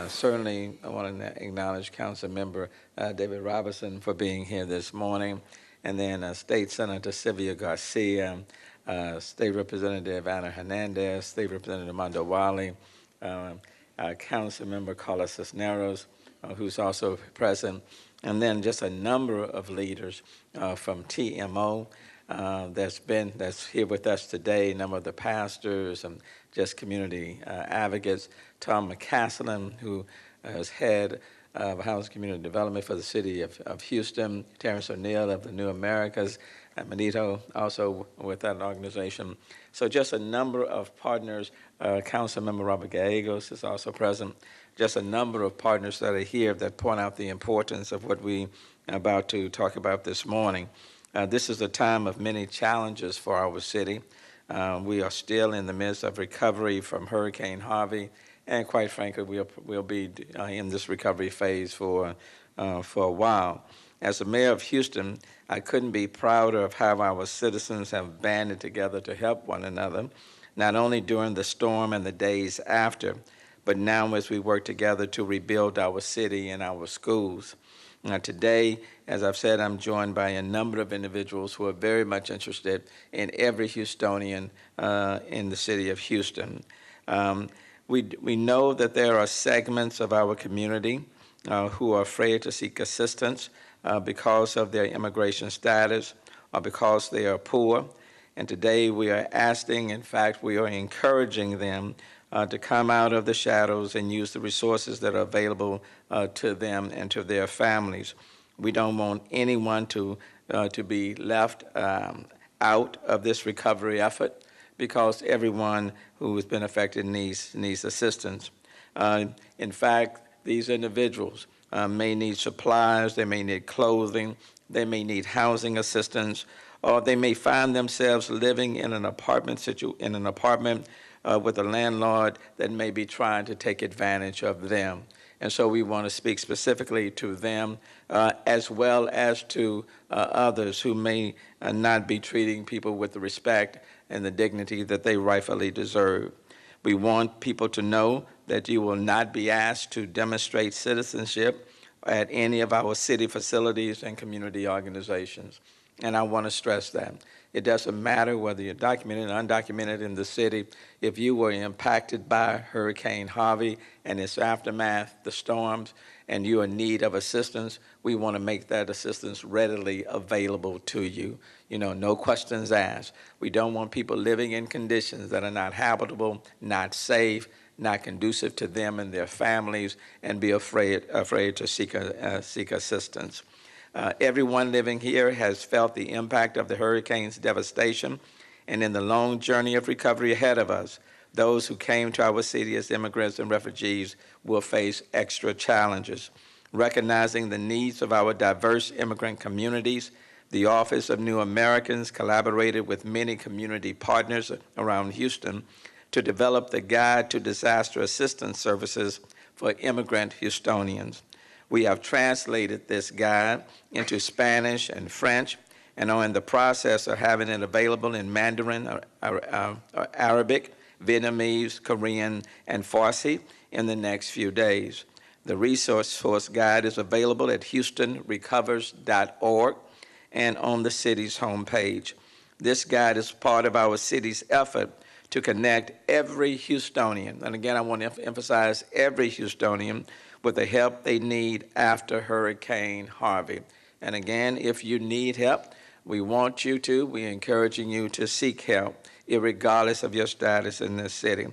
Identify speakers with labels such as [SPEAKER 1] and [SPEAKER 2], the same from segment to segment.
[SPEAKER 1] Certainly, I want to acknowledge Council Member David Robinson for being here this morning, and then State Senator Sylvia Garcia, State Representative Ana Hernandez, State Representative Mondo Wally, Council Member Carla Cisneros, who's also present, and then just a number of leaders from TMO that's here with us today, a number of the pastors and just community advocates. Tom McCaslin, who is head of Housing Community Development for the city of Houston, Terrence O'Neill of the New Americas, and Manito also with that organization. So just a number of partners. Councilmember Robert Gallegos is also present. Just a number of partners that are here that point out the importance of what we are about to talk about this morning. This is a time of many challenges for our city. We are still in the midst of recovery from Hurricane Harvey, and quite frankly, we'll be in this recovery phase for a while. As the mayor of Houston, I couldn't be prouder of how our citizens have banded together to help one another, not only during the storm and the days after, but now as we work together to rebuild our city and our schools. Today, as I've said, I'm joined by a number of individuals who are very much interested in every Houstonian in the city of Houston. We know that there are segments of our community who are afraid to seek assistance because of their immigration status or because they are poor. And today we are asking, in fact, we are encouraging them to come out of the shadows and use the resources that are available to them and to their families. We don't want anyone to be left out of this recovery effort because everyone who has been affected needs assistance. In fact, these individuals may need supplies, they may need clothing, they may need housing assistance, or they may find themselves living in an apartment with a landlord that may be trying to take advantage of them. And so we want to speak specifically to them as well as to others who may not be treating people with the respect and the dignity that they rightfully deserve. We want people to know that you will not be asked to demonstrate citizenship at any of our city facilities and community organizations. And I want to stress that. It doesn't matter whether you're documented or undocumented in the city. If you were impacted by Hurricane Harvey and its aftermath, the storms, and you're in need of assistance, we want to make that assistance readily available to you. You know, no questions asked. We don't want people living in conditions that are not habitable, not safe, not conducive to them and their families, and be afraid to seek assistance. Everyone living here has felt the impact of the hurricane's devastation, and in the long journey of recovery ahead of us, those who came to our city as immigrants and refugees will face extra challenges. Recognizing the needs of our diverse immigrant communities, the Office of New Americans collaborated with many community partners around Houston to develop the Guide to Disaster Assistance Services for Immigrant Houstonians. We have translated this guide into Spanish and French and are in the process of having it available in Mandarin, Arabic, Vietnamese, Korean, and Farsi in the next few days. The resource source guide is available at houstonrecovers.org and on the city's homepage. This guide is part of our city's effort to connect every Houstonian, and again I want to emphasize every Houstonian, with the help they need after Hurricane Harvey. And again, if you need help, we're encouraging you to seek help, irregardless of your status in this city.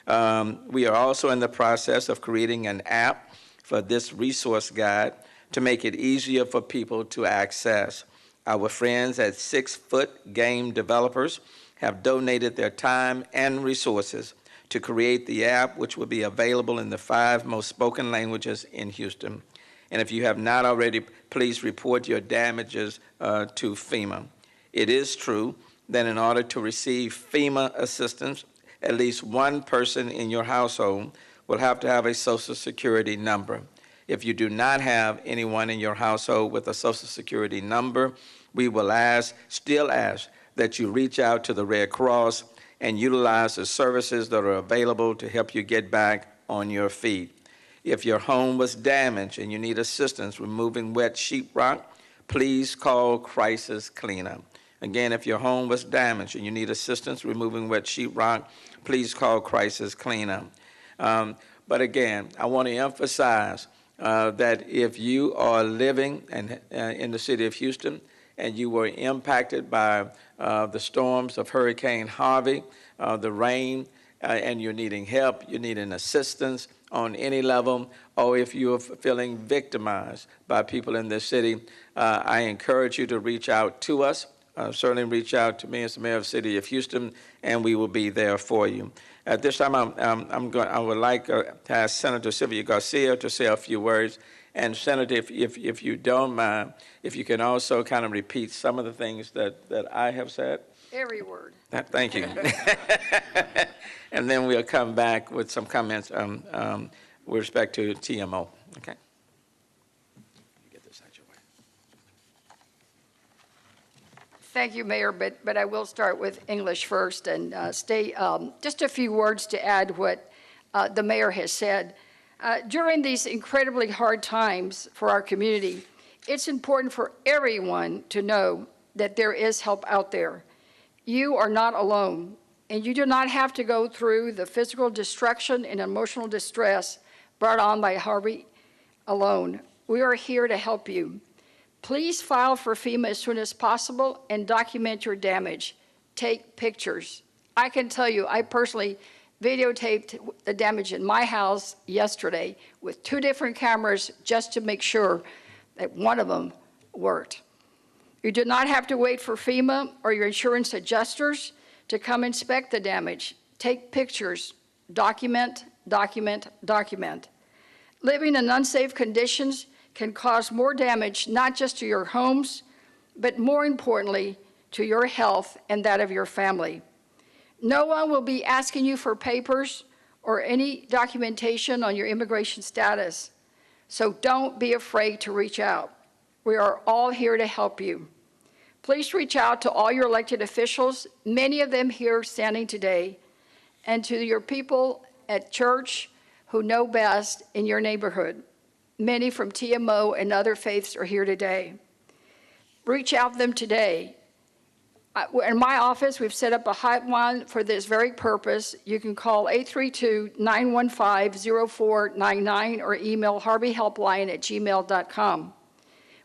[SPEAKER 1] We are also in the process of creating an app for this resource guide to make it easier for people to access. Our friends at 6 Foot Game Developers have donated their time and resources to create the app, which will be available in the 5 most spoken languages in Houston. And if you have not already, please report your damages to FEMA. It is true that in order to receive FEMA assistance, at least one person in your household will have to have a Social Security number. If you do not have anyone in your household with a Social Security number, we will still ask that you reach out to the Red Cross and utilize the services that are available to help you get back on your feet. If your home was damaged and you need assistance removing wet sheetrock, please call Crisis Cleanup. Again, if your home was damaged and you need assistance removing wet sheetrock, please call Crisis Cleanup. But again, I want to emphasize that if you are living in the city of Houston and you were impacted by the storms of Hurricane Harvey, the rain, and you're needing help, you're needing assistance on any level, or if you're feeling victimized by people in this city, I encourage you to reach out to us. Certainly reach out to me as the mayor of the city of Houston, and we will be there for you. At this time, I would like to ask Senator Sylvia Garcia to say a few words. And Senator, if you don't mind, if you can also kind of repeat some of the things that I have said.
[SPEAKER 2] Every word.
[SPEAKER 1] Thank you. And then we'll come back with some comments with respect to TMO. Okay. Get this out your way.
[SPEAKER 2] Thank you, Mayor, but I will start with English first and just a few words to add what the mayor has said. During these incredibly hard times for our community, it's important for everyone to know that there is help out there. You are not alone, and you do not have to go through the physical destruction and emotional distress brought on by Harvey alone. We are here to help you. Please file for FEMA as soon as possible and document your damage. Take pictures. I can tell you, I personally videotaped the damage in my house yesterday with 2 different cameras just to make sure that one of them worked. You do not have to wait for FEMA or your insurance adjusters to come inspect the damage. Take pictures, document, document, document. Living in unsafe conditions can cause more damage, not just to your homes, but more importantly, to your health and that of your family. No one will be asking you for papers or any documentation on your immigration status, so don't be afraid to reach out. We are all here to help you. Please reach out to all your elected officials, many of them here standing today, and to your people at church who know best in your neighborhood. Many from TMO and other faiths are here today. Reach out to them today. In my office, we've set up a hotline for this very purpose. You can call 832-915-0499 or email harveyhelpline@gmail.com.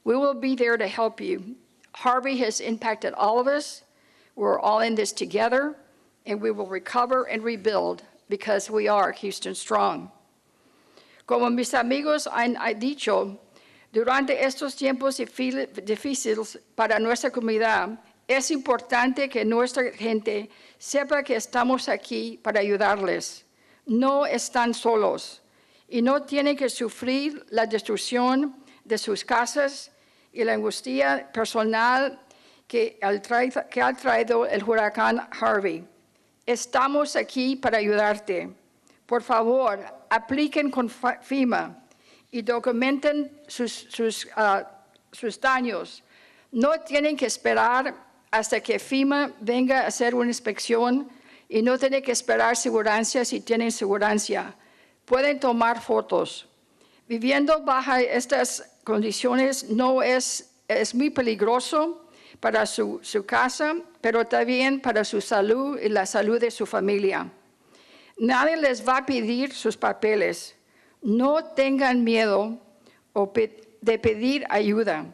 [SPEAKER 2] We will be there to help you. Harvey has impacted all of us. We're all in this together, and we will recover and rebuild because we are Houston Strong. Como mis amigos han dicho, durante estos tiempos difíciles para nuestra comunidad, es importante que nuestra gente sepa que estamos aquí para ayudarles. No están solos y no tienen que sufrir la destrucción de sus casas y la angustia personal que ha traído el huracán Harvey. Estamos aquí para ayudarte. Por favor, apliquen con FEMA y documenten sus daños. No tienen que esperar hasta que FEMA venga a hacer una inspección y no tienen que esperar seguridad si tienen seguridad. Pueden tomar fotos. Viviendo bajo estas condiciones no es muy peligroso para su casa, pero también para su salud y la salud de su familia. Nadie les va a pedir sus papeles. No tengan miedo de pedir ayuda.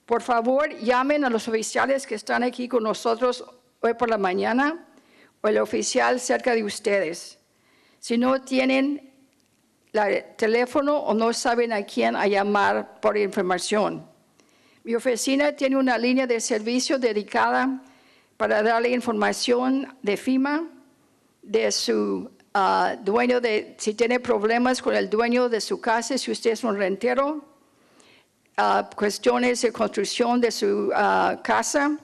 [SPEAKER 2] Por favor, llamen a los oficiales que están aquí con nosotros hoy por la mañana o el oficial cerca de ustedes. Si no tienen el teléfono o no saben a quién llamar por información. Mi oficina tiene una línea de servicio dedicada para darle información de FEMA, de su dueño, si tiene problemas con el dueño de su casa, si usted es un rentero, cuestiones de construcción de su casa,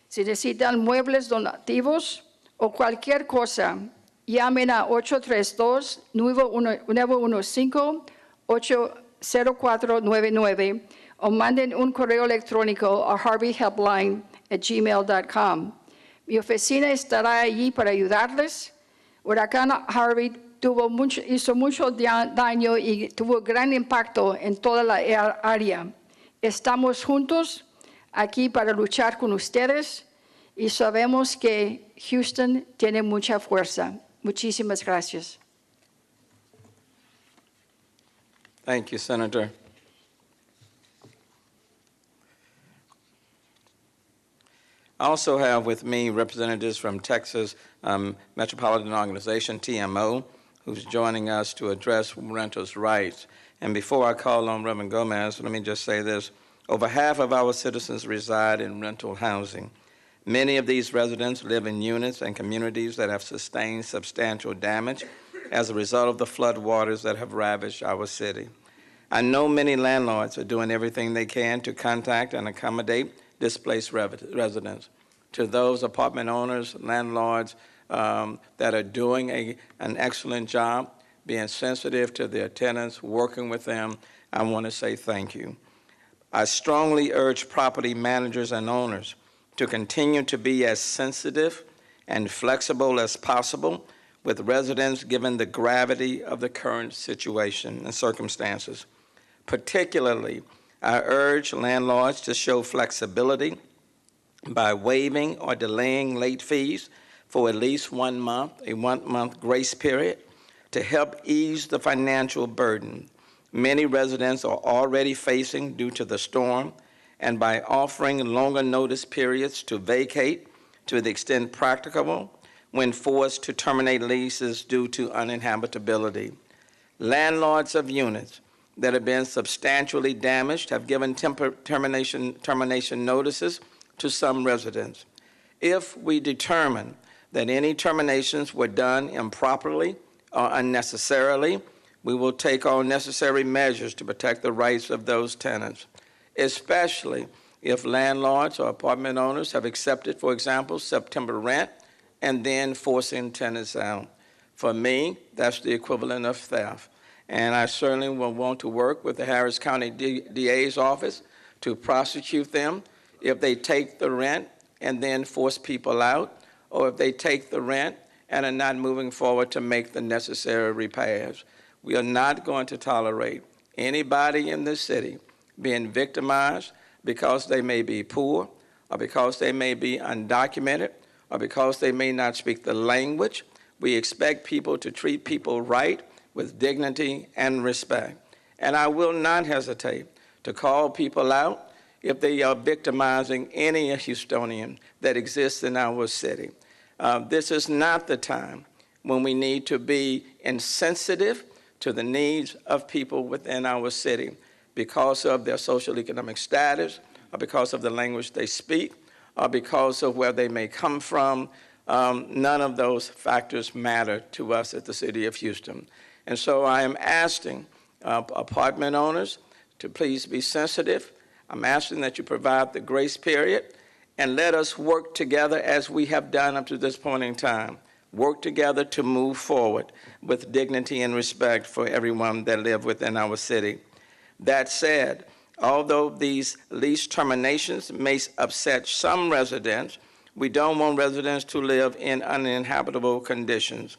[SPEAKER 2] si necesitan muebles donativos o cualquier cosa, llamen a 832-915-80499 o manden un correo electrónico a harveyhelpline@gmail.com. Mi oficina estará allí para ayudarles. Huracán Harvey hizo mucho daño y tuvo gran impacto en toda la área. Estamos juntos aquí para luchar con ustedes y sabemos que Houston tiene mucha fuerza. Muchísimas gracias.
[SPEAKER 1] Thank you, Senator. I also have with me representatives from Texas Metropolitan Organization, TMO, who's joining us to address renters' rights. And before I call on Reverend Gomez, let me just say this. Over half of our citizens reside in rental housing. Many of these residents live in units and communities that have sustained substantial damage as a result of the flood waters that have ravaged our city. I know many landlords are doing everything they can to contact and accommodate displaced residents. To those apartment owners, landlords that are doing an excellent job, being sensitive to their tenants, working with them, I want to say thank you. I strongly urge property managers and owners to continue to be as sensitive and flexible as possible with residents given the gravity of the current situation and circumstances. Particularly, I urge landlords to show flexibility by waiving or delaying late fees for at least 1 month, a 1-month grace period, to help ease the financial burden many residents are already facing due to the storm, and by offering longer notice periods to vacate to the extent practicable when forced to terminate leases due to uninhabitability. Landlords of units that have been substantially damaged have given termination notices to some residents. If we determine that any terminations were done improperly or unnecessarily, we will take all necessary measures to protect the rights of those tenants, especially if landlords or apartment owners have accepted, for example, September rent and then forcing tenants out. For me, that's the equivalent of theft. And I certainly will want to work with the Harris County DA's office to prosecute them if they take the rent and then force people out, or if they take the rent and are not moving forward to make the necessary repairs. We are not going to tolerate anybody in this city being victimized because they may be poor, or because they may be undocumented, or because they may not speak the language. We expect people to treat people right with dignity and respect. And I will not hesitate to call people out if they are victimizing any Houstonian that exists in our city. This is not the time when we need to be insensitive to the needs of people within our city because of their social economic status, or because of the language they speak, or because of where they may come from. None of those factors matter to us at the City of Houston. And so I am asking apartment owners to please be sensitive. I'm asking that you provide the grace period and let us work together as we have done up to this point in time. Work together to move forward with dignity and respect for everyone that live within our city. That said, although these lease terminations may upset some residents, we don't want residents to live in uninhabitable conditions.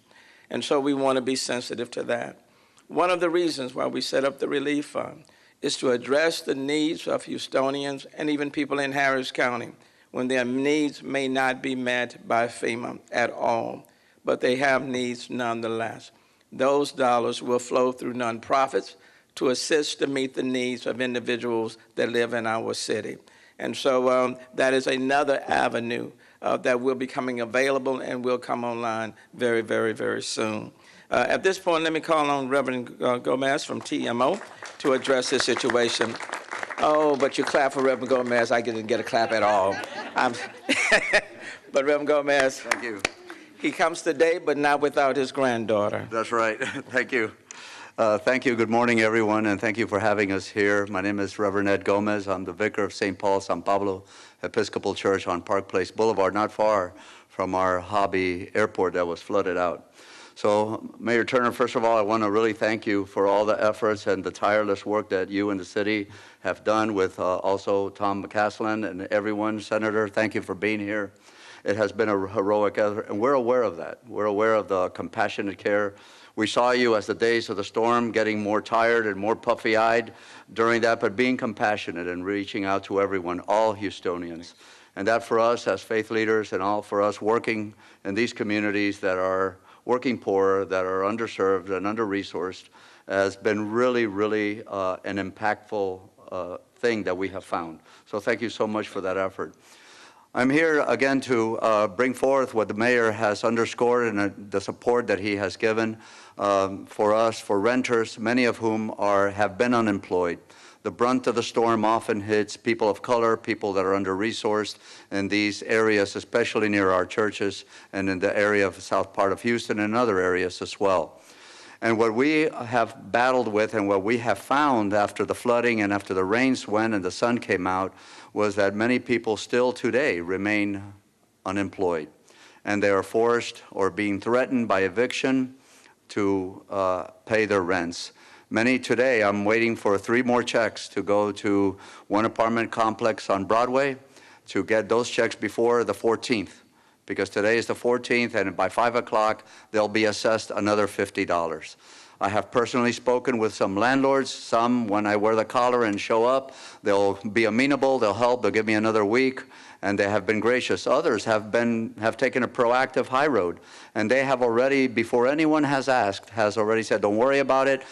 [SPEAKER 1] And so we want to be sensitive to that. One of the reasons why we set up the Relief Fund is to address the needs of Houstonians and even people in Harris County when their needs may not be met by FEMA at all, but they have needs nonetheless. Those dollars will flow through nonprofits to assist to meet the needs of individuals that live in our city. And so that is another avenue that will be coming available and will come online very, very, very soon. At this point, let me call on Reverend Gomez from TMO to address this situation. Oh, but you clap for Reverend Gomez. I didn't get a clap at all. But Reverend Gomez,
[SPEAKER 3] thank you.
[SPEAKER 1] He comes today, but not without his granddaughter.
[SPEAKER 3] That's right. Thank you. Thank you. Good morning, everyone, and thank you for having us here. My name is Reverend Ed Gomez. I'm the vicar of St. Paul, San Pablo Episcopal Church on Park Place Boulevard, not far from our Harvey airport that was flooded out. So, Mayor Turner, first of all, I want to really thank you for all the efforts and the tireless work that you and the city have done with also Tom McCaslin and everyone. Senator, thank you for being here. It has been a heroic effort, and we're aware of that. We're aware of the compassionate care. We saw you as the days of the storm getting more tired and more puffy-eyed during that, but being compassionate and reaching out to everyone, all Houstonians. And that for us as faith leaders and all for us working in these communities that are working poor, that are underserved and under-resourced, has been really, really an impactful thing that we have found. So thank you so much for that effort. I'm here again to bring forth what the mayor has underscored and the support that he has given for us, for renters, many of whom have been unemployed. The brunt of the storm often hits people of color, people that are under-resourced in these areas, especially near our churches and in the area of the south part of Houston and other areas as well. And what we have battled with and what we have found after the flooding and after the rains went and the sun came out was that many people still today remain unemployed. And they are forced or being threatened by eviction to pay their rents. Many today, I'm waiting for 3 more checks to go to one apartment complex on Broadway to get those checks before the 14th. Because today is the 14th, and by 5 o'clock, they'll be assessed another $50. I have personally spoken with some landlords. Some, when I wear the collar and show up, they'll be amenable, they'll help, they'll give me another week, and they have been gracious. Others have taken a proactive high road, and they have already, before anyone has asked, has already said, don't worry about it,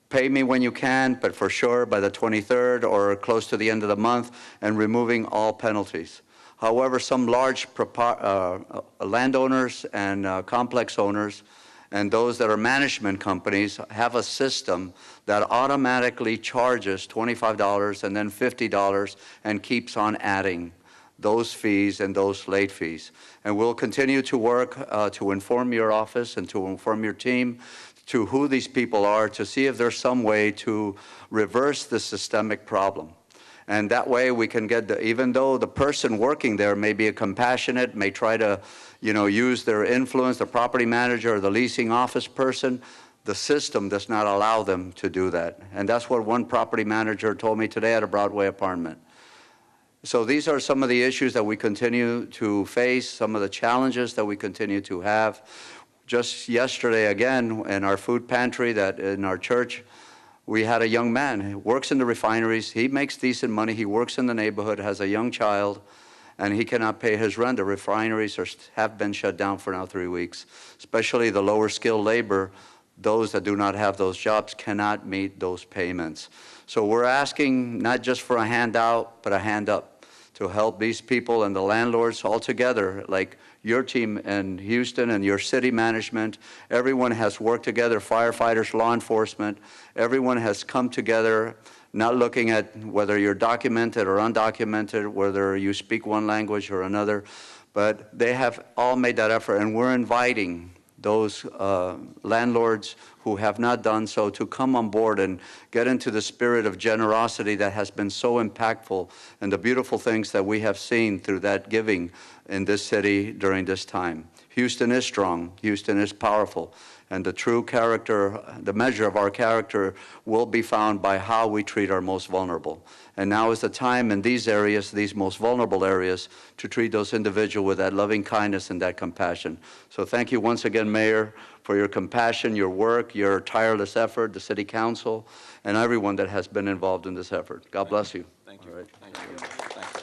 [SPEAKER 3] pay me when you can, but for sure by the 23rd or close to the end of the month, and removing all penalties. However, some large landowners and complex owners and those that are management companies have a system that automatically charges $25 and then $50 and keeps on adding those fees and those late fees. And we'll continue to work to inform your office and to inform your team to who these people are to see if there's some way to reverse the systemic problem. And that way we can get, even though the person working there may be a compassionate, may try to, use their influence, the property manager or the leasing office person, the system does not allow them to do that. And that's what one property manager told me today at a Broadway apartment. So these are some of the issues that we continue to face, some of the challenges that we continue to have. Just yesterday, again, in our food pantry that in our church, we had a young man who works in the refineries. He makes decent money. He works in the neighborhood, has a young child, and he cannot pay his rent. The refineries have been shut down for now 3 weeks. Especially the lower skilled labor, those that do not have those jobs cannot meet those payments. So we're asking not just for a handout, but a hand up to help these people and the landlords all together, like your team in Houston and your city management. Everyone has worked together, firefighters, law enforcement. Everyone has come together, not looking at whether you're documented or undocumented, whether you speak one language or another, but they have all made that effort, and we're inviting those landlords who have not done so to come on board and get into the spirit of generosity that has been so impactful and the beautiful things that we have seen through that giving in this city during this time. Houston is strong, Houston is powerful, and the true character, the measure of our character will be found by how we treat our most vulnerable. And now is the time in these areas, these most vulnerable areas, to treat those individuals with that loving kindness and that compassion. So thank you once again, Mayor, for your compassion, your work, your tireless effort, the City Council, and everyone that has been involved in this effort. God bless you.
[SPEAKER 1] Thank you. All right. Thank you. Thank you.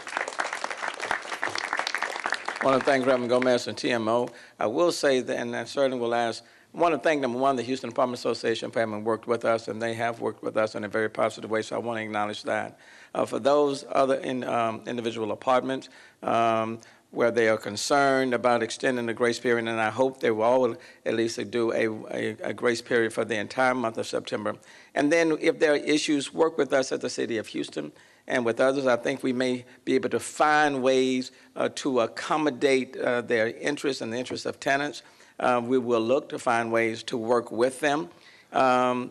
[SPEAKER 1] I want to thank Reverend Gomez and TMO. I will say that, and I certainly will ask, I want to thank, number one, the Houston Apartment Association for having worked with us, and they have worked with us in a very positive way, so I want to acknowledge that. For those other individual apartments where they are concerned about extending the grace period, and I hope they will all at least do a grace period for the entire month of September. And then if there are issues, work with us at the City of Houston. And with others, I think we may be able to find ways to accommodate their interests and the interests of tenants. We will look to find ways to work with them. But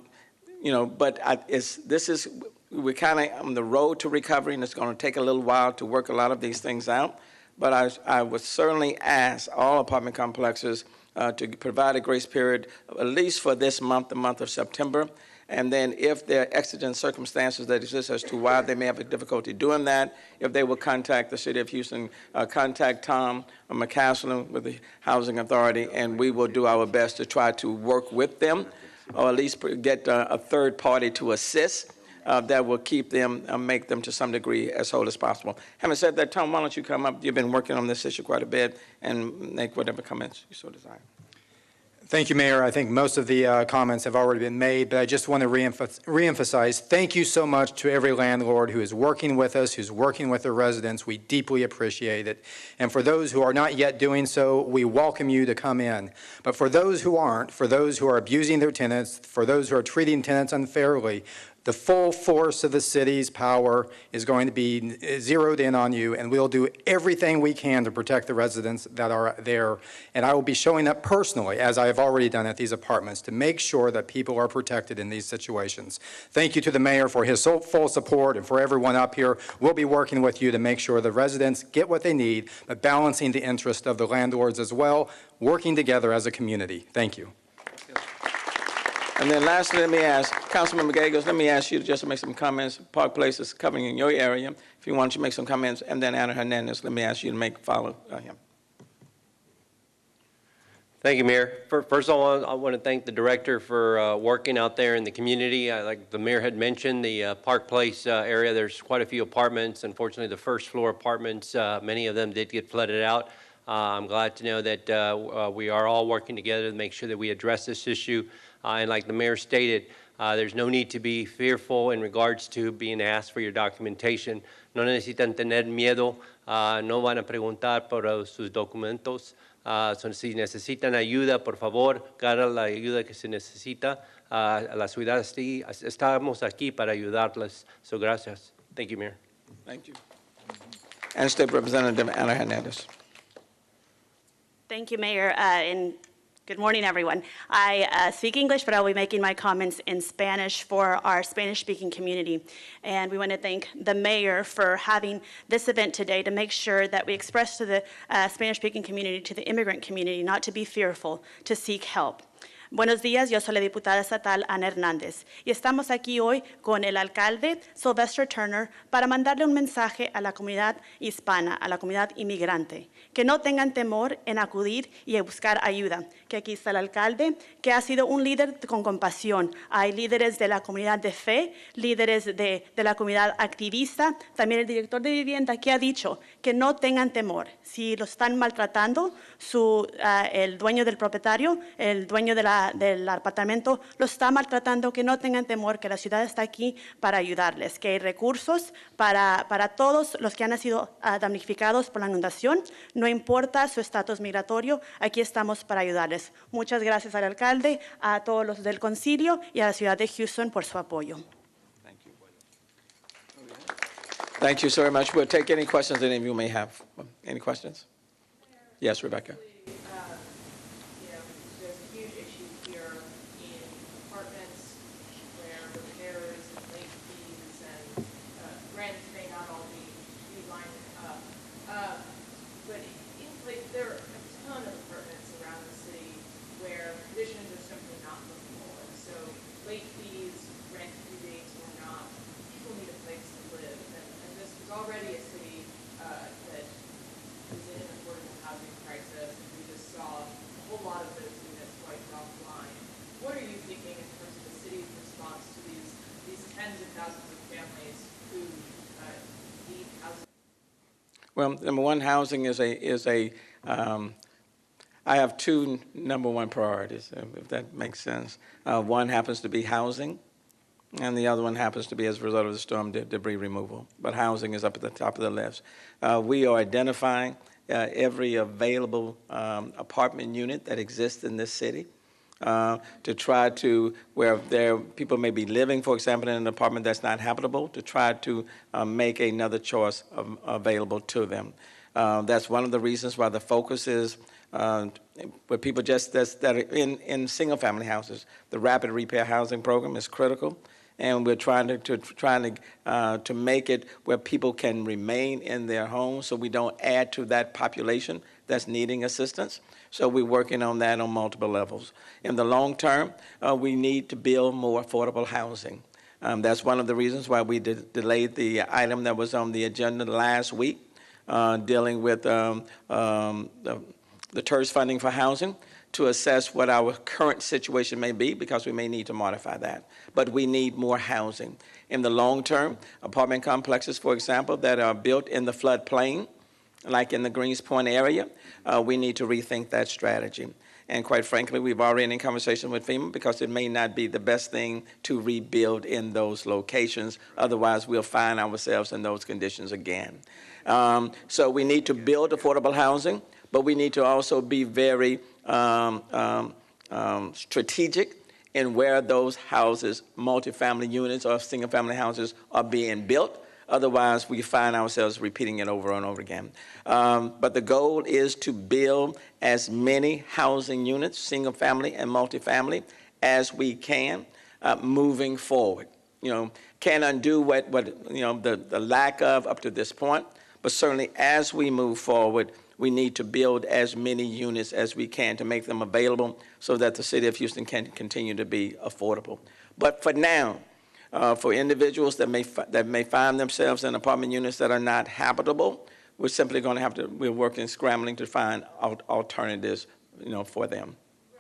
[SPEAKER 1] we're kind of on the road to recovery, and it's going to take a little while to work a lot of these things out. But I would certainly ask all apartment complexes to provide a grace period, at least for this month, the month of September. And then if there are exigent circumstances that exist as to why they may have a difficulty doing that, if they will contact the City of Houston, contact Tom McCaslin with the Housing Authority, and we will do our best to try to work with them, or at least get a third party to assist that will keep them, make them to some degree as whole as possible. Having said that, Tom, why don't you come up? You've been working on this issue quite a bit, and make whatever comments you so desire.
[SPEAKER 4] Thank you, Mayor. I think most of the comments have already been made, but I just want to reemphasize, thank you so much to every landlord who is working with us, who's working with the residents. We deeply appreciate it. And for those who are not yet doing so, we welcome you to come in. But for those who aren't, for those who are abusing their tenants, for those who are treating tenants unfairly, the full force of the city's power is going to be zeroed in on you, and we'll do everything we can to protect the residents that are there. And I will be showing up personally, as I have already done at these apartments, to make sure that people are protected in these situations. Thank you to the mayor for his full support, and for everyone up here. We'll be working with you to make sure the residents get what they need, but balancing the interest of the landlords as well, working together as a community. Thank you.
[SPEAKER 1] And then lastly, let me ask, Councilmember Gagos, let me ask you just to make some comments. Park Place is covering in your area. If you want, you make some comments. And then Ana Hernandez, let me ask you to follow him.
[SPEAKER 5] Thank you, Mayor. First of all, I want to thank the director for working out there in the community. Like the mayor had mentioned, the Park Place area, there's quite a few apartments. Unfortunately, the first floor apartments, many of them did get flooded out. I'm glad to know that we are all working together to make sure that we address this issue. And like the mayor stated, there's no need to be fearful in regards to being asked for your documentation. No necesitan tener miedo, no van a preguntar por sus documentos. Si necesitan ayuda, por favor, cara la ayuda que se necesita. La ciudad estamos aquí para ayudarles. So gracias. Thank you, Mayor.
[SPEAKER 1] Thank you. And State Representative Ana Hernandez.
[SPEAKER 6] Thank you, Mayor, and good morning, everyone. I speak English, but I will be making my comments in Spanish for our Spanish-speaking community. And we want to thank the mayor for having this event today to make sure that we express to the Spanish-speaking community, to the immigrant community, not to be fearful, to seek help. Buenos días, yo soy la diputada estatal Ana Hernández y estamos aquí hoy con el alcalde Sylvester Turner para mandarle un mensaje a la comunidad hispana, a la comunidad inmigrante, que no tengan temor en acudir y buscar ayuda, que aquí está el alcalde, que ha sido un líder con compasión. Hay líderes de la comunidad de fe, líderes de la comunidad activista, también el director de vivienda que ha dicho que no tengan temor. Si lo están maltratando, el dueño del propietario, el dueño del apartamento lo está maltratando, que no tengan temor, que la ciudad está aquí para ayudarles, que hay recursos para todos los que han sido damnificados por la inundación, no importa su estatus migratorio, aquí estamos para ayudarles. Muchas gracias al alcalde, a todos los del concilio y a la ciudad de Houston por su apoyo.
[SPEAKER 1] Thank you so very much. We'll take any questions that any of you may have. Any questions? Yes, Rebecca.
[SPEAKER 7] Already a city that is in an affordable housing crisis, and we just saw a whole lot of those units wiped offline. What are you thinking in terms of the city's response to these tens of thousands of families who need housing?
[SPEAKER 1] Well, number one, housing I have two number one priorities, if that makes sense. One happens to be housing, and the other one happens to be as a result of the storm debris removal. But housing is up at the top of the list. We are identifying every available apartment unit that exists in this city to try to, where people may be living, for example, in an apartment that's not habitable, to try to make another choice available to them. That's one of the reasons why the focus is where people that are in single-family houses. The rapid repair housing program is critical. And we're trying to make it where people can remain in their homes, so we don't add to that population that's needing assistance. So we're working on that on multiple levels. In the long term, we need to build more affordable housing. That's one of the reasons why we delayed the item that was on the agenda last week, dealing with the TERS funding for housing, to assess what our current situation may be, because we may need to modify that. But we need more housing. In the long term, apartment complexes, for example, that are built in the floodplain, like in the Greens Point area, we need to rethink that strategy. And quite frankly, we've already in conversation with FEMA, because it may not be the best thing to rebuild in those locations. Otherwise, we'll find ourselves in those conditions again. So we need to build affordable housing, but we need to also be very strategic in where those houses, multifamily units or single-family houses, are being built. Otherwise, we find ourselves repeating it over and over again. But the goal is to build as many housing units, single-family and multifamily, as we can moving forward. Can't undo what the lack of up to this point, but certainly as we move forward, we need to build as many units as we can to make them available so that the city of Houston can continue to be affordable. But for now, for individuals that may find themselves in apartment units that are not habitable, we're simply going to have to, we're working, scrambling to find alternatives, for them.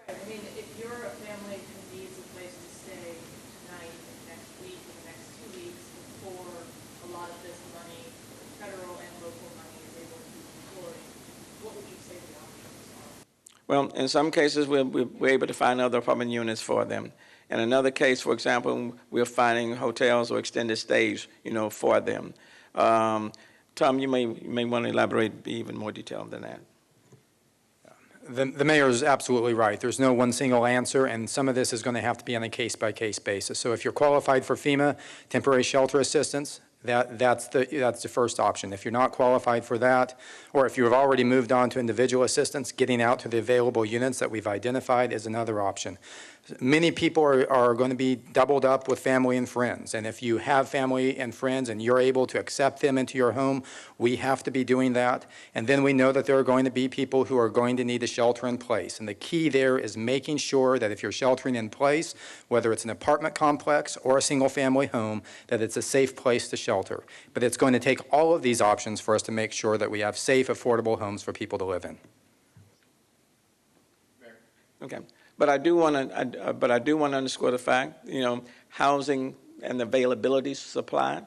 [SPEAKER 7] Right. I mean, if you're a family who needs a place to stay tonight, next week, and the next 2 weeks before a lot of this money, federal and local money, is able to be deployed, what would you say the options are?
[SPEAKER 1] Well, in some cases, we're able to find other apartment units for them. In another case, for example, we're finding hotels or extended stays, for them. Tom, you may want to elaborate, be even more detailed than that.
[SPEAKER 4] The mayor is absolutely right. There's no one single answer, and some of this is going to have to be on a case-by-case basis. So if you're qualified for FEMA temporary shelter assistance, that's the first option. If you're not qualified for that, or if you've already moved on to individual assistance, getting out to the available units that we've identified is another option. Many people are going to be doubled up with family and friends, and if you have family and friends and you're able to accept them into your home, we have to be doing that. And then we know that there are going to be people who are going to need a shelter in place, and the key there is making sure that if you're sheltering in place, whether it's an apartment complex or a single-family home, that it's a safe place to shelter. But it's going to take all of these options for us to make sure that we have safe, affordable homes for people to live in.
[SPEAKER 1] Okay. But I do want to underscore the fact, housing and availability supply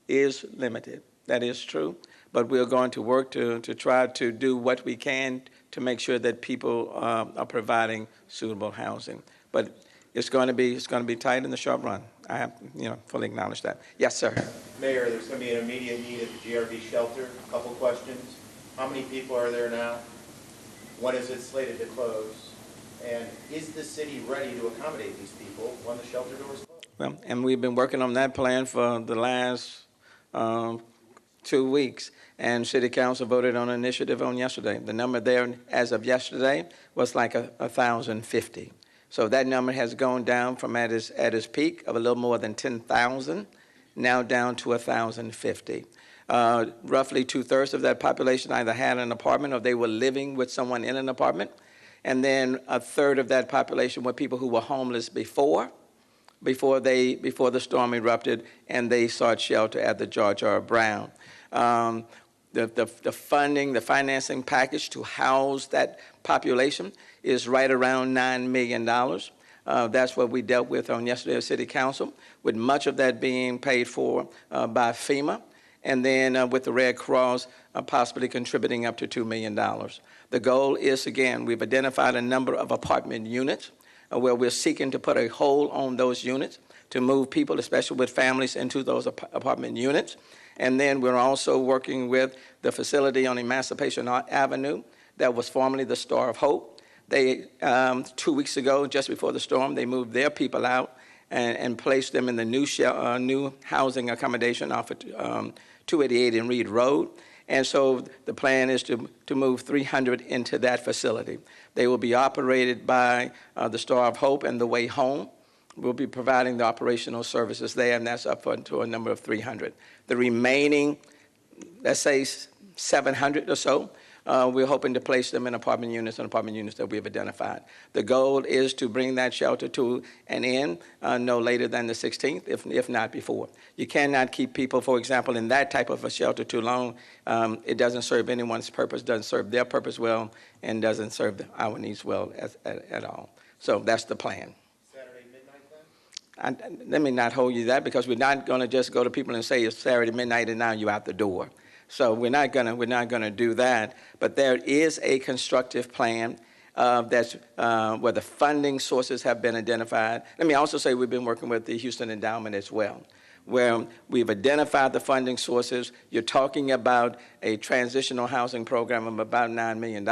[SPEAKER 1] is limited. That is true. But we're going to work to try to do what we can to make sure that people are providing suitable housing. But it's going to be tight in the short run. I have fully acknowledge that. Yes, sir.
[SPEAKER 8] Mayor, there's going to be an immediate need at the GRV shelter. A couple questions. How many people are there now? When is it slated to close? And is the city ready to accommodate these people when the shelter doors close?
[SPEAKER 1] Well, and we've been working on that plan for the last 2 weeks, and City Council voted on an initiative on yesterday. The number there as of yesterday was like 1,050. So that number has gone down from at its peak of a little more than 10,000, now down to 1,050. Roughly 2/3 of that population either had an apartment or they were living with someone in an apartment. And then 1/3 of that population were people who were homeless before the storm erupted, and they sought shelter at the George R. Brown. The funding, the financing package to house that population is right around $9 million. That's what we dealt with on yesterday at City Council, with much of that being paid for by FEMA, and then with the Red Cross possibly contributing up to $2 million. The goal is, again, we've identified a number of apartment units where we're seeking to put a hold on those units to move people, especially with families, into those apartment units. And then we're also working with the facility on Emancipation Avenue that was formerly the Star of Hope. They, 2 weeks ago, just before the storm, they moved their people out and placed them in the new housing accommodation off of 288 and Reed Road. And so the plan is to move 300 into that facility. They will be operated by the Star of Hope and the Way Home. We'll be providing the operational services there, and that's up to a number of 300. The remaining, let's say 700 or so, we're hoping to place them in apartment units that we have identified. The goal is to bring that shelter to an end no later than the 16th, if not before. You cannot keep people, for example, in that type of a shelter too long. It doesn't serve anyone's purpose, doesn't serve their purpose well, and doesn't serve our needs well at all. So that's the plan.
[SPEAKER 8] Saturday midnight then?
[SPEAKER 1] Let me not hold you that, because we're not going to just go to people and say it's Saturday midnight and now you're out the door. So we're not going to do that. But there is a constructive plan that's where the funding sources have been identified. Let me also say we've been working with the Houston Endowment as well, where we've identified the funding sources. You're talking about a transitional housing program of about $9 million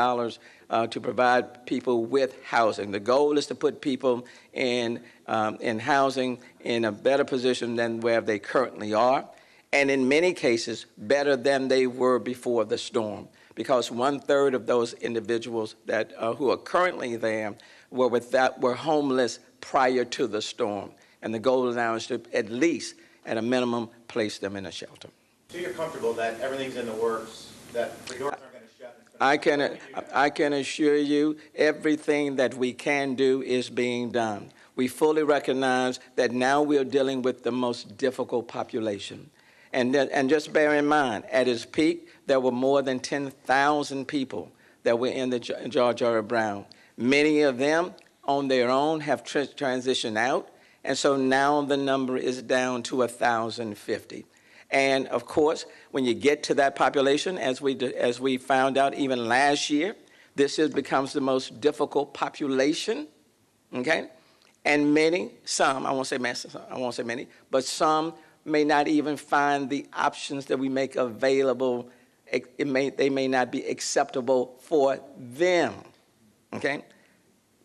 [SPEAKER 1] to provide people with housing. The goal is to put people in housing in a better position than where they currently are, and in many cases, better than they were before the storm, because 1/3 of those individuals that who are currently there were homeless prior to the storm. And the goal now is to at least, at a minimum, place them in a shelter.
[SPEAKER 8] So you're comfortable that everything's in the works, that the doors aren't going to shut?
[SPEAKER 1] I can assure you everything that we can do is being done. We fully recognize that now we're dealing with the most difficult population. And just bear in mind, at its peak, there were more than 10,000 people that were in the George R. Brown. Many of them, on their own, have transitioned out, and so now the number is down to 1,050. And of course, when you get to that population, as we found out even last year, this becomes the most difficult population, okay? And I won't say many, but some may not even find the options that we make available. They may not be acceptable for them, okay?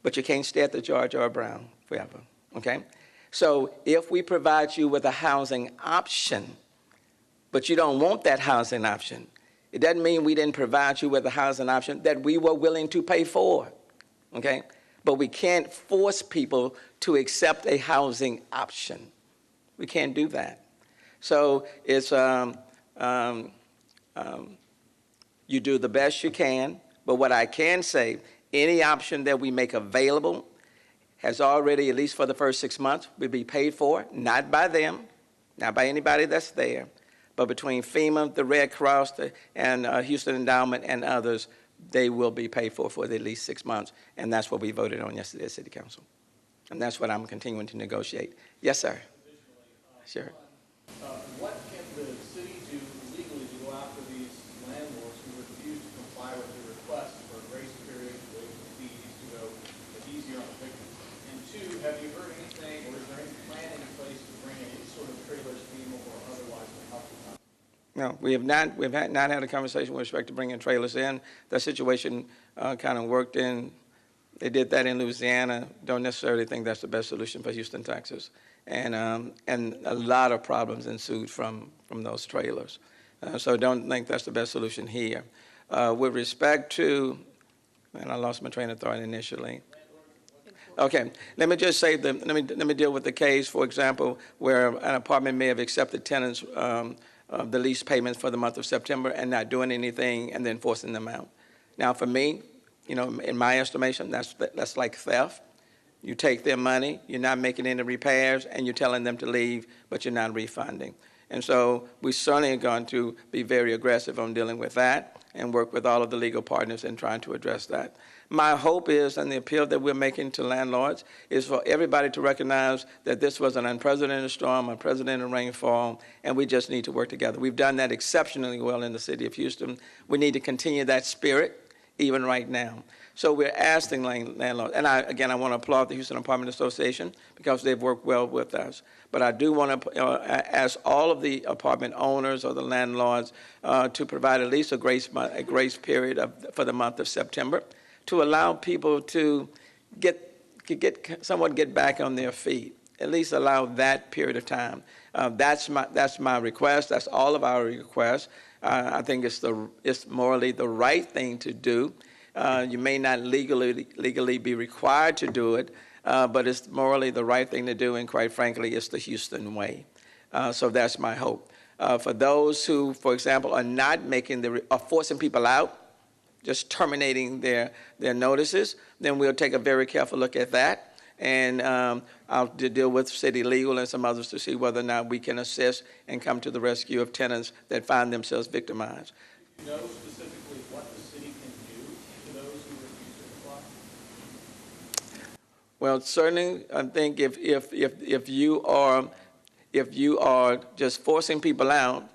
[SPEAKER 1] But you can't stay at the George R. Brown forever, okay? So if we provide you with a housing option, but you don't want that housing option, it doesn't mean we didn't provide you with a housing option that we were willing to pay for, okay? But we can't force people to accept a housing option. We can't do that. So it's you do the best you can, but what I can say, any option that we make available has already, at least for the first 6 months, will be paid for, not by them, not by anybody that's there, but between FEMA, the Red Cross, and Houston Endowment and others, they will be paid for at least 6 months, and that's what we voted on yesterday at City Council. And that's what I'm continuing to negotiate. Yes, sir. Sure.
[SPEAKER 9] What can the city do legally to go after these landlords who refuse to comply with the request for a grace period, waive the fees to go easier on the victims? And two, have you heard anything, or is there any plan in place to bring in any sort of trailers, FEMA or otherwise, to help them out?
[SPEAKER 1] No, we have not. We've not had a conversation with respect to bringing trailers in. The situation kind of worked in. They did that in Louisiana. Don't necessarily think that's the best solution for Houston, Texas. And a lot of problems ensued from those trailers. So don't think that's the best solution here. With respect to, and I lost my train of thought initially. Okay, let me just say let me deal with the case, for example, where an apartment may have accepted tenants the lease payments for the month of September and not doing anything and then forcing them out. Now, for me, in my estimation, that's like theft. You take their money, you're not making any repairs, and you're telling them to leave, but you're not refunding. And so we certainly are going to be very aggressive on dealing with that and work with all of the legal partners in trying to address that. My hope is, and the appeal that we're making to landlords, is for everybody to recognize that this was an unprecedented storm, unprecedented rainfall, and we just need to work together. We've done that exceptionally well in the city of Houston. We need to continue that spirit even right now. So we're asking landlords, and I want to applaud the Houston Apartment Association because they've worked well with us. But I do want to ask all of the apartment owners or the landlords to provide at least a grace period for the month of September to allow people to get back on their feet. At least allow that period of time. That's my request. That's all of our requests. I think it's morally the right thing to do. You may not legally be required to do it, but it's morally the right thing to do, and quite frankly, it's the Houston way. So that's my hope. For those who, for example, are not making are forcing people out, just terminating their notices, then we'll take a very careful look at that. And I'll deal with city legal and some others to see whether or not we can assist and come to the rescue of tenants that find themselves victimized.
[SPEAKER 9] Do you know specifically what the city can do to those who refuse to comply?
[SPEAKER 1] Well, certainly, I think if you are just forcing people out,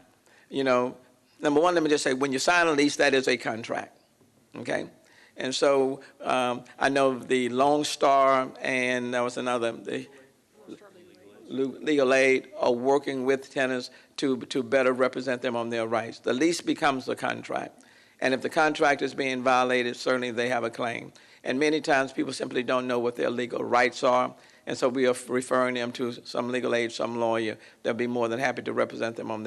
[SPEAKER 1] you know, number one, let me just say, when you sign a lease, that is a contract, okay? And so I know the Lone Star and there was another, the Legal Aid are working with tenants to better represent them on their rights. The lease becomes the contract. And if the contract is being violated, certainly they have a claim. And many times people simply don't know what their legal rights are. And so we are referring them to some legal aid, some lawyer that'll be more than happy to represent them on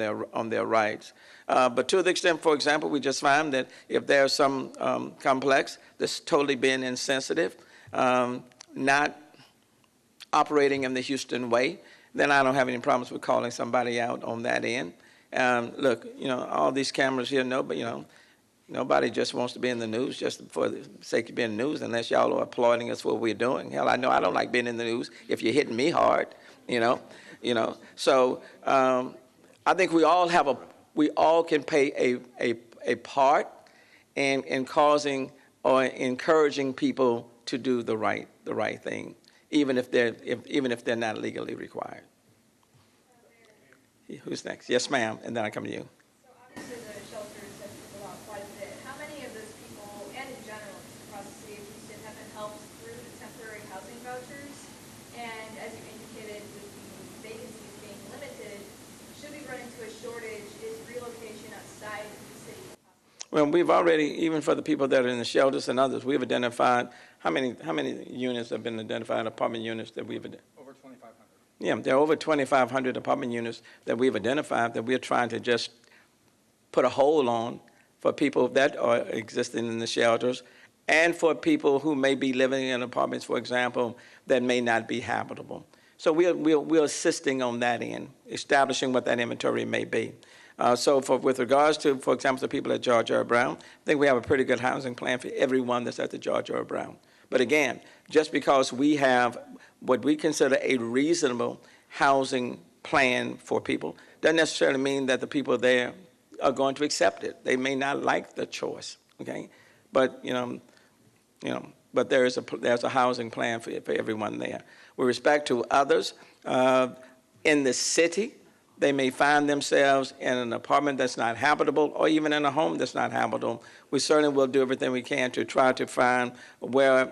[SPEAKER 1] their rights. But to the extent, for example, we just found that if there's some complex that's totally been insensitive, not operating in the Houston way, then I don't have any problems with calling somebody out on that end. Look, you know, all these cameras here, nobody just wants to be in the news just for the sake of being in the news unless y'all are applauding us for what we're doing. Hell, I know I don't like being in the news if you're hitting me hard, you know. So I think we all can play a part in causing or encouraging people to do the right thing, even if they're not legally required. Who's next? Yes, ma'am, and then I come to you.
[SPEAKER 10] Obviously, the shelters have people out quite a bit. How many of those people, and in general, across the city of Houston, have been helped through the temporary housing vouchers? And as you indicated, with the vacancies being limited, should we run into a shortage, is relocation outside of the city possible?
[SPEAKER 1] Well, we've already, even for the people that are in the shelters and others, we've identified how many units have been identified, apartment units that we've identified?
[SPEAKER 4] Over 2,500.
[SPEAKER 1] Yeah, there are over 2,500 apartment units that we've identified that we're trying to just put a hold on for people that are existing in the shelters and for people who may be living in apartments, for example, that may not be habitable. So we're assisting on that end, establishing what that inventory may be. So with regards to, for example, the people at George R. Brown, I think we have a pretty good housing plan for everyone that's at the George R. Brown. But again, just because we have what we consider a reasonable housing plan for people doesn't necessarily mean that the people there are going to accept it. They may not like the choice, okay? But but there's a housing plan for everyone there. With respect to others in the city, they may find themselves in an apartment that's not habitable or even in a home that's not habitable. We certainly will do everything we can to try to find where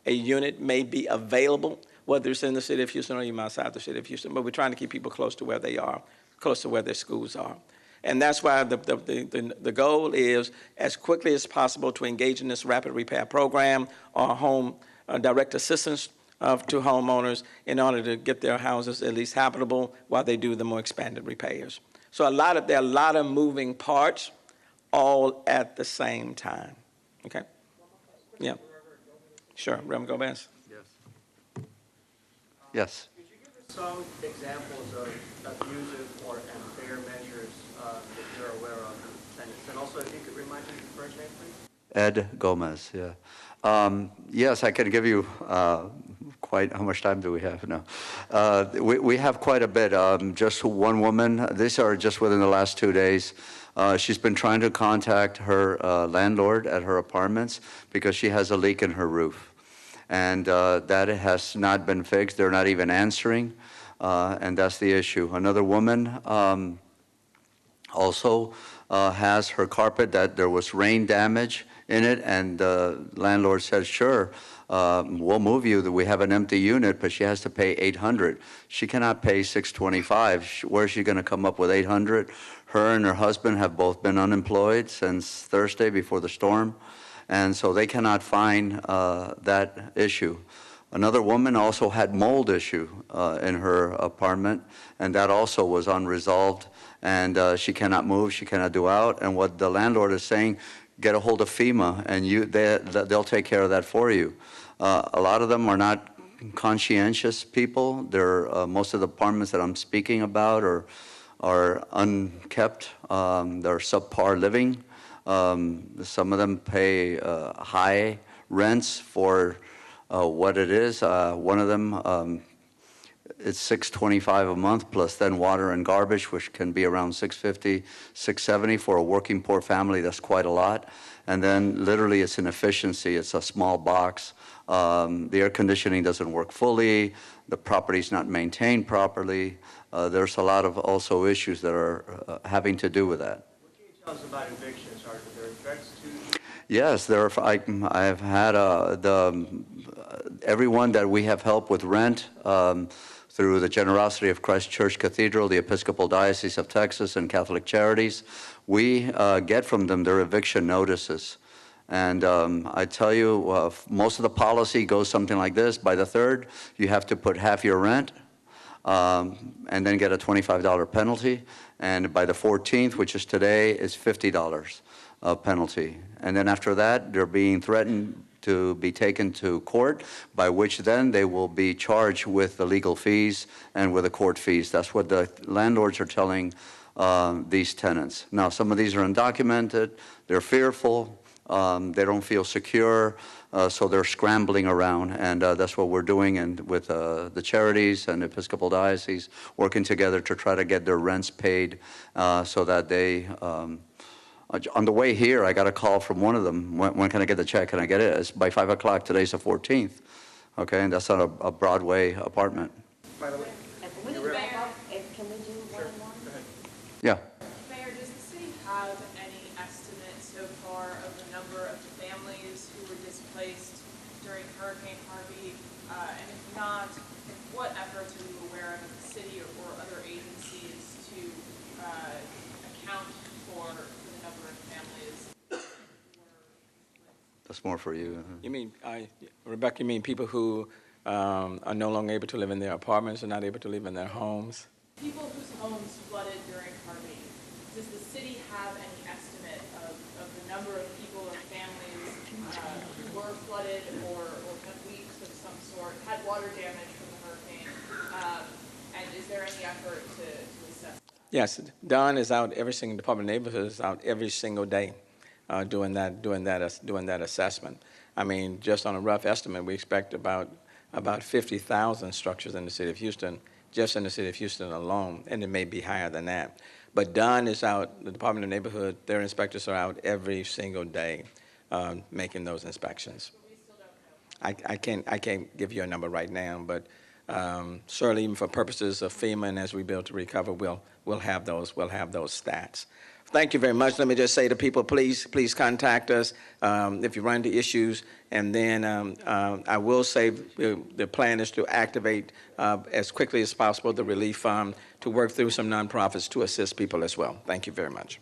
[SPEAKER 1] a unit may be available, whether it's in the city of Houston or even outside the city of Houston. But we're trying to keep people close to where they are, close to where their schools are. And that's why the goal is, as quickly as possible, to engage in this rapid repair program or home direct assistance to homeowners in order to get their houses at least habitable while they do the more expanded repairs. So there are a lot of moving parts all at the same time. Okay? Yeah. Sure. Reverend Gomez.
[SPEAKER 3] Yes. Yes.
[SPEAKER 11] Could you give us some examples of abusive or unfair measures that you're aware of in tenants? And also, if you could remind me your first name, please?
[SPEAKER 3] Ed Gomez, yeah. Yes, I can give you quite, how much time do we have now? We have quite a bit. Just one woman, these are just within the last 2 days. She's been trying to contact her landlord at her apartments because she has a leak in her roof. And that has not been fixed. They're not even answering, and that's the issue. Another woman also has her carpet that there was rain damage in it, and the landlord said, sure, we'll move you. We have an empty unit, but she has to pay $800. She cannot pay $625. Where is she going to come up with $800? Her and her husband have both been unemployed since Thursday before the storm, and so they cannot find that issue. Another woman also had mold issue in her apartment, and that also was unresolved, and she cannot move, she cannot do out, and what the landlord is saying, get a hold of FEMA, and they'll take care of that for you. A lot of them are not conscientious people. They're, most of the apartments that I'm speaking about are unkept. They're subpar living. Some of them pay high rents for what it is. One of them, it's $625 a month plus then water and garbage, which can be around $650, $670 for a working poor family. That's quite a lot. And then literally it's an efficiency. It's a small box. The air conditioning doesn't work fully. The property's not maintained properly. There's a lot of also issues that are having to do with that.
[SPEAKER 11] What can you tell us about evictions? Are there threats to?
[SPEAKER 3] Yes, I've had everyone that we have helped with rent through the generosity of Christ Church Cathedral, the Episcopal Diocese of Texas, and Catholic Charities, we get from them their eviction notices. And I tell you, most of the policy goes something like this. By the 3rd, you have to put half your rent and then get a $25 penalty. And by the 14th, which is today, is $50 penalty. And then after that, they're being threatened to be taken to court, by which then they will be charged with the legal fees and with the court fees. That's what the landlords are telling these tenants. Now, some of these are undocumented. They're fearful. They don't feel secure, so they're scrambling around, and that's what we're doing, and with the charities and Episcopal Diocese working together to try to get their rents paid so that they, on the way here, I got a call from one of them, when can I get the check? Can I get it? It's by 5 o'clock, today's the 14th, okay, and that's on a Broadway apartment.
[SPEAKER 11] By the way,
[SPEAKER 10] Can we do one more?
[SPEAKER 3] Yeah.
[SPEAKER 7] Mayor, does the city have any estimate so far of the number of families who were displaced during Hurricane Harvey? And if not, what efforts are you aware of in the city or other agencies to account for the number of families who were displaced?
[SPEAKER 3] That's more for you.
[SPEAKER 1] You mean, Rebecca, you mean people who are no longer able to live in their apartments or not able to live in their homes?
[SPEAKER 7] People whose homes flooded during Harvey, does the city have any estimate of the number of people or families who were flooded or had leaks of some sort, had water damage from the hurricane? And is there any effort to assess that?
[SPEAKER 1] Yes, Don is out every single, Department of Neighborhood is out every single day doing that assessment. I mean, just on a rough estimate, we expect about 50,000 structures in the city of Houston, just in the city of Houston alone, and it may be higher than that. But Don is out, the Department of Neighborhood, their inspectors are out every single day making those inspections. I can't give you a number right now, but certainly even for purposes of FEMA and as we build to recover, we'll have those stats. Thank you very much. Let me just say to people, please contact us if you run into issues. And then I will say the plan is to activate as quickly as possible the relief fund to work through some nonprofits to assist people as well. Thank you very much.